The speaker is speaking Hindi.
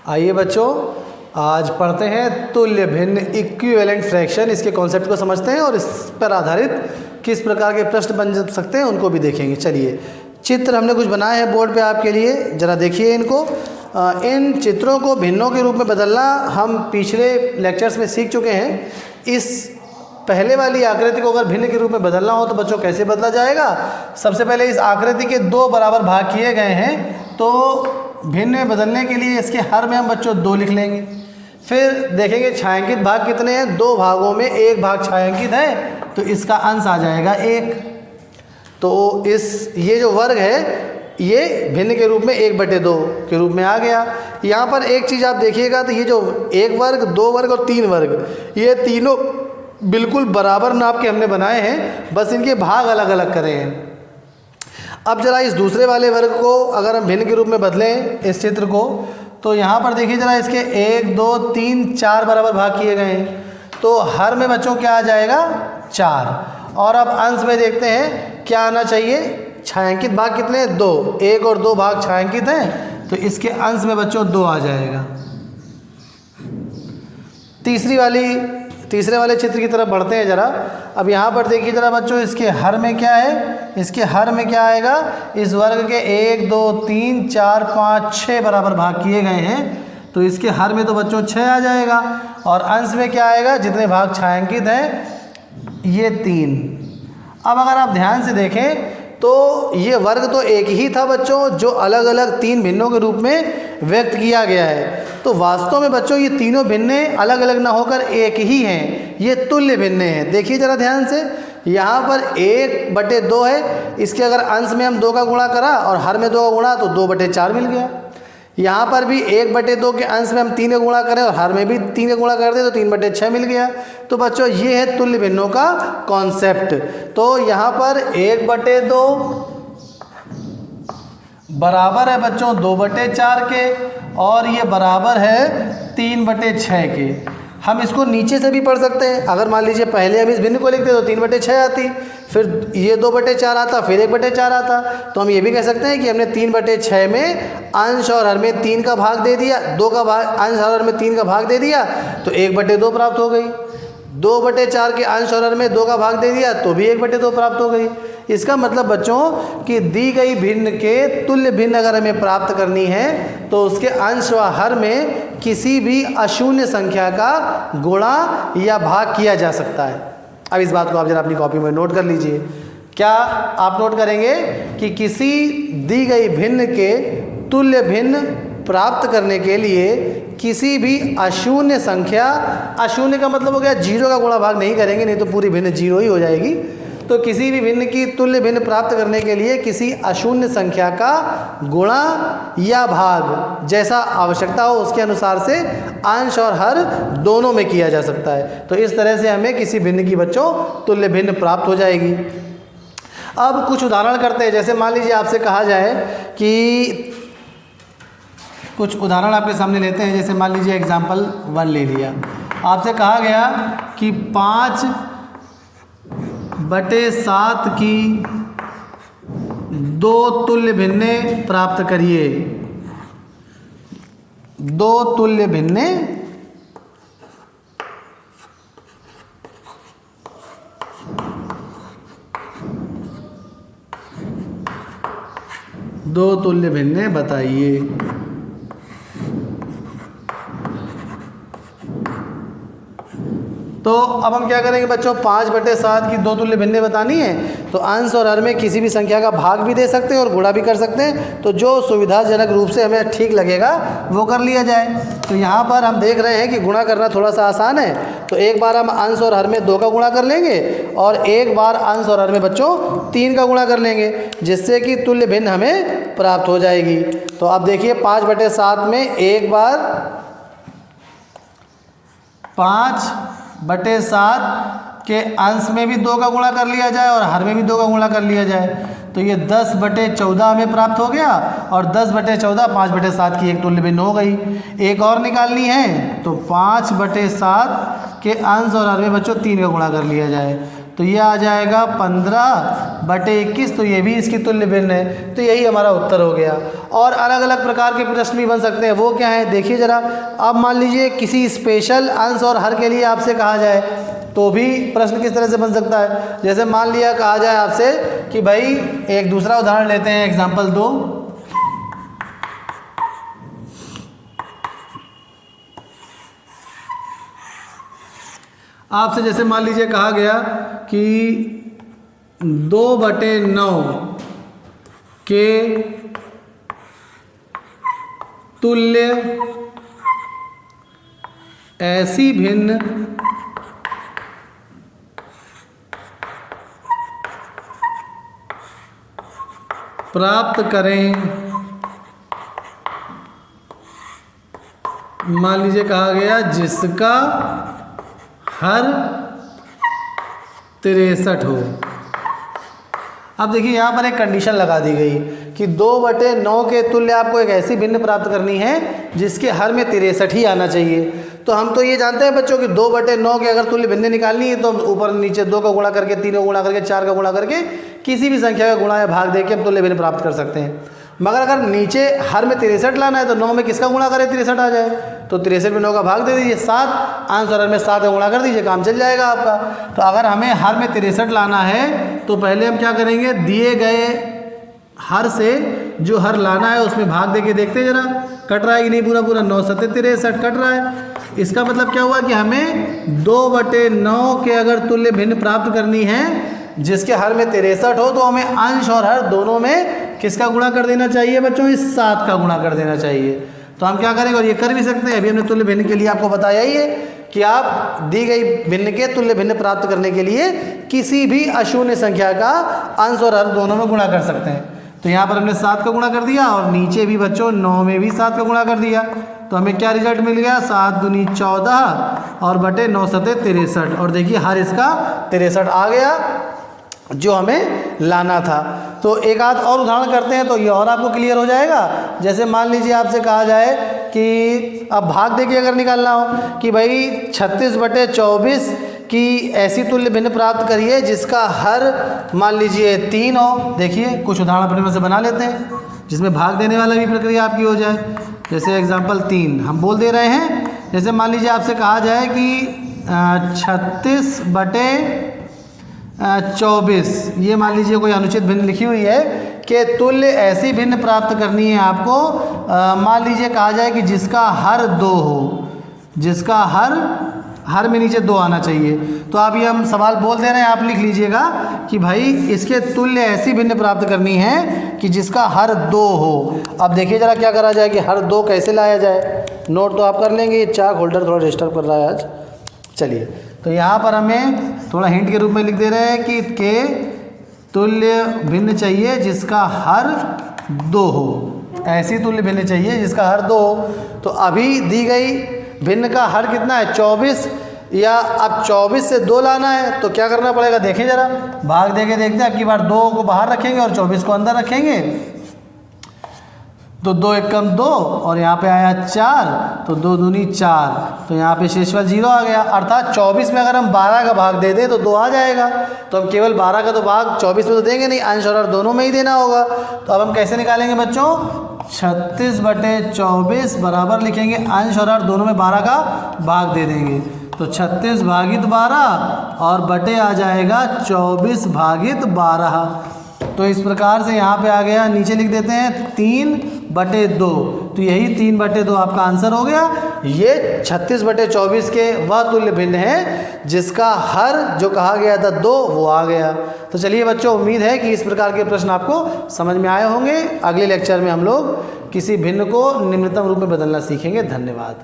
आइए बच्चों, आज पढ़ते हैं तुल्य भिन्न इक्विवेलेंट फ्रैक्शन। इसके कॉन्सेप्ट को समझते हैं और इस पर आधारित किस प्रकार के प्रश्न बन सकते हैं उनको भी देखेंगे। चलिए, चित्र हमने कुछ बनाए हैं बोर्ड पे आपके लिए, ज़रा देखिए इनको। इन चित्रों को भिन्नों के रूप में बदलना हम पिछले लेक्चर्स में सीख चुके हैं। इस पहले वाली आकृति को अगर भिन्न के रूप में बदलना हो तो बच्चों कैसे बदला जाएगा। सबसे पहले इस आकृति के दो बराबर भाग किए गए हैं, तो भिन्न में बदलने के लिए इसके हर में हम बच्चों 2 लिख लेंगे। फिर देखेंगे छायांकित भाग कितने हैं, 2 भागों में 1 भाग छायांकित है, तो इसका अंश आ जाएगा 1। तो ये जो वर्ग है ये भिन्न के रूप में 1/2 के रूप में आ गया। यहाँ पर एक चीज़ आप देखिएगा, तो ये जो 1 वर्ग, 2 वर्ग और 3 वर्ग, ये तीनों बिल्कुल बराबर नाप के हमने बनाए हैं, बस इनके भाग अलग अलग करे हैं। अब जरा इस दूसरे वाले वर्ग को अगर हम भिन्न के रूप में बदलें इस चित्र को, तो यहाँ पर देखिए जरा, इसके 1 2 3 4 बराबर भाग किए गए हैं, तो हर में बच्चों क्या आ जाएगा 4। और अब अंश में देखते हैं क्या आना चाहिए। छायांकित भाग कितने हैं 2, 1 और 2 भाग छायांकित हैं, तो इसके अंश में बच्चों 2 आ जाएगा। तीसरे वाले चित्र की तरफ बढ़ते हैं जरा। अब यहाँ पर देखिए जरा बच्चों, इसके हर में क्या है, इसके हर में क्या आएगा, इस वर्ग के 1 2 3 4 5 6 बराबर भाग किए गए हैं, तो इसके हर में तो बच्चों 6 आ जाएगा। और अंश में क्या आएगा, जितने भाग छायांकित हैं ये 3। अब अगर आप ध्यान से देखें तो ये वर्ग तो एक ही था बच्चों, जो अलग अलग 3 भिन्नों के रूप में व्यक्त किया गया है। तो वास्तव में बच्चों ये तीनों भिन्ने अलग अलग ना होकर एक ही हैं, ये तुल्य भिन्ने हैं। देखिए ज़रा ध्यान से, यहाँ पर 1/2 है, इसके अगर अंश में हम 2 का गुणा करा और हर में 2 का गुणा, तो 2/4 मिल गया। यहाँ पर भी 1/2 के अंश में हम 3 का गुणा करें और हर में भी 3 का गुणा कर दें, तो 3/6 मिल गया। तो बच्चों ये है तुल्य भिन्नों का कॉन्सेप्ट। तो यहाँ पर 1/2 बराबर है बच्चों 2/4 के, और ये बराबर है 3/6 के। हम इसको नीचे से भी पढ़ सकते हैं। अगर मान लीजिए पहले हम इस भिन्न को लिखते तो 3/6 आती, फिर ये 2/4 आता, फिर 1/4 आता, तो हम ये भी कह सकते हैं कि हमने 3/6 में अंश और हर में 3 का भाग दे दिया, 2 का भाग, अंश और हर में 3 का भाग दे दिया, तो 1/2 प्राप्त हो गई। 2/4 के अंश और हर में 2 का भाग दे दिया, तो भी 1/2 प्राप्त हो गई। इसका मतलब बच्चों कि दी गई भिन्न के तुल्य भिन्न अगर हमें प्राप्त करनी है, तो उसके अंश व हर में किसी भी अशून्य संख्या का गुणा या भाग किया जा सकता है। अब इस बात को आप जरा अपनी कॉपी में नोट कर लीजिए। क्या आप नोट करेंगे कि किसी दी गई भिन्न के तुल्य भिन्न प्राप्त करने के लिए किसी भी अशून्य संख्या, अशून्य का मतलब हो गया 0 का गुणा भाग नहीं करेंगे, नहीं तो पूरी भिन्न 0 ही हो जाएगी। तो किसी भी भिन्न की तुल्य भिन्न प्राप्त करने के लिए किसी अशून्य संख्या का गुणा या भाग जैसा आवश्यकता हो उसके अनुसार से अंश और हर दोनों में किया जा सकता है। तो इस तरह से हमें किसी भिन्न की बच्चों तुल्य भिन्न प्राप्त हो जाएगी। अब कुछ उदाहरण करते हैं। जैसे मान लीजिए आपसे कहा जाए कि कुछ उदाहरण आपके सामने लेते हैं। जैसे मान लीजिए एग्जाम्पल 1 ले लिया, आपसे कहा गया कि 5/7 की 2 तुल्य भिन्ने प्राप्त करिए। 2 तुल्य भिन्ने बताइए। तो अब हम क्या करेंगे बच्चों, 5/7 की 2 तुल्य भिन्ने बतानी है, तो अंश और हर में किसी भी संख्या का भाग भी दे सकते हैं और गुणा भी कर सकते हैं। तो जो सुविधाजनक रूप से हमें ठीक लगेगा वो कर लिया जाए। तो यहाँ पर हम देख रहे हैं कि गुणा करना थोड़ा सा आसान है। तो एक बार हम अंश और हर में 2 का गुणा कर लेंगे और एक बार अंश और हर में बच्चों 3 का गुणा कर लेंगे, जिससे कि तुल्य भिन्न हमें प्राप्त हो जाएगी। तो अब देखिए 5/7 में एक बार 5/7 के अंश में भी 2 का गुणा कर लिया जाए और हर में भी 2 का गुणा कर लिया जाए, तो ये 10/14 हमें प्राप्त हो गया। और 10/14 5/7 की एक तुल्य भिन्न हो गई। एक और निकालनी है, तो 5/7 के अंश और हर में बच्चों 3 का गुणा कर लिया जाए, तो ये आ जाएगा 15/21, तो ये भी इसकी तुल्य भिन्न है। तो यही हमारा उत्तर हो गया। और अलग अलग प्रकार के प्रश्न भी बन सकते हैं, वो क्या है देखिए ज़रा। अब मान लीजिए किसी स्पेशल अंश और हर के लिए आपसे कहा जाए तो भी प्रश्न किस तरह से बन सकता है। जैसे मान लिया कहा जाए आपसे कि भाई एक दूसरा उदाहरण लेते हैं, एग्जाम्पल 2। आपसे जैसे मान लीजिए कहा गया कि 2/9 के तुल्य ऐसी भिन्न प्राप्त करें। मान लीजिए कहा गया जिसका हर 63 हो। अब देखिए यहाँ पर एक कंडीशन लगा दी गई कि 2/9 के तुल्य आपको एक ऐसी भिन्न प्राप्त करनी है जिसके हर में 63 ही आना चाहिए। तो हम तो ये जानते हैं बच्चों कि 2/9 के अगर तुल्य भिन्न निकालनी है तो ऊपर नीचे 2 का गुणा करके, 3 का गुणा करके, 4 का गुणा करके किसी भी संख्या का गुणा या भाग देके हम तुल्य भिन्न प्राप्त कर सकते हैं। मगर अगर नीचे हर में 63 लाना है तो 9 में किसका गुणा करें 63 आ जाए, तो 63 में 9 का भाग दे दीजिए 7, आंसर में 7 का गुणा कर दीजिए, काम चल जाएगा आपका। तो अगर हमें हर में 63 लाना है तो पहले हम क्या करेंगे, दिए गए हर से जो हर लाना है उसमें भाग देके देखते जरा कट रहा है कि नहीं, पूरा पूरा 9 7 63 कट रहा है। इसका मतलब क्या हुआ कि हमें 2/9 के अगर तुल्य भिन्न प्राप्त करनी है जिसके हर में 63 हो तो हमें अंश और हर दोनों में किसका गुणा कर देना चाहिए बच्चों, इस 7 का गुणा कर देना चाहिए। तो हम क्या करेंगे, और ये कर भी सकते हैं, अभी हमने तुल्य भिन्न के लिए आपको बताया ही है कि आप दी गई भिन्न के तुल्य भिन्न प्राप्त करने के लिए किसी भी अशून्य संख्या का अंश और हर दोनों में गुणा कर सकते हैं। तो यहाँ पर हमने 7 का गुणा कर दिया और नीचे भी बच्चों 9 में भी 7 का गुणा कर दिया। तो हमें क्या रिजल्ट मिल गया, 7 दूनी 14 और बटे 9 सते 63। और देखिए हर इसका 63 आ गया जो हमें लाना था। तो एक आध और उदाहरण करते हैं तो ये और आपको क्लियर हो जाएगा। जैसे मान लीजिए आपसे कहा जाए कि अब भाग देके अगर निकालना हो कि भाई 36/24 की ऐसी तुल्य भिन्न प्राप्त करिए जिसका हर मान लीजिए 3 हो। देखिए कुछ उदाहरण अपने में से बना लेते हैं जिसमें भाग देने वाला भी प्रक्रिया आपकी हो जाए। जैसे एग्जाम्पल 3 हम बोल दे रहे हैं। जैसे मान लीजिए आपसे कहा जाए कि 36/24 ये मान लीजिए कोई अनुचित भिन्न लिखी हुई है कि तुल्य ऐसी भिन्न प्राप्त करनी है आपको, मान लीजिए कहा जाए कि जिसका हर 2 हो, जिसका हर में नीचे 2 आना चाहिए। तो आप ये हम सवाल बोल दे रहे हैं, आप लिख लीजिएगा कि भाई इसके तुल्य ऐसी भिन्न प्राप्त करनी है कि जिसका हर 2 हो। अब देखिए ज़रा क्या करा जाए कि हर 2 कैसे लाया जाए। नोट तो आप कर लेंगे, ये चाक होल्डर थोड़ा डिस्टर्ब कर रहा है आज। चलिए तो यहाँ पर हमें थोड़ा हिंट के रूप में लिख दे रहे हैं कि के तुल्य भिन्न चाहिए जिसका हर 2 हो, ऐसी तुल्य भिन्न चाहिए जिसका हर 2 हो। तो अभी दी गई भिन्न का हर कितना है 24, या अब 24 से 2 लाना है तो क्या करना पड़ेगा, देखें ज़रा भाग देके देखते हैं। अब की बार 2 को बाहर रखेंगे और 24 को अंदर रखेंगे तो 2 एकम 2 और यहाँ पे आया 4, तो 2 दूनी 4, तो यहाँ पे शेषफल 0 आ गया। अर्थात 24 में अगर हम 12 का भाग दे दें तो 2 आ जाएगा। तो हम केवल 12 का तो भाग 24 में तो देंगे नहीं, अंश और हर दोनों में ही देना होगा। तो अब हम कैसे निकालेंगे बच्चों, 36/24 बराबर लिखेंगे अंश और हर दोनों में 12 का भाग दे देंगे। तो 36 भागित 12 और बटे आ जाएगा 24 भागित 12। तो इस प्रकार से यहाँ पे आ गया, नीचे लिख देते हैं 3/2। तो यही 3/2 आपका आंसर हो गया। ये 36/24 के वह तुल्य भिन्न है जिसका हर जो कहा गया था 2 वो आ गया। तो चलिए बच्चों, उम्मीद है कि इस प्रकार के प्रश्न आपको समझ में आए होंगे। अगले लेक्चर में हम लोग किसी भिन्न को निम्नतम रूप में बदलना सीखेंगे। धन्यवाद।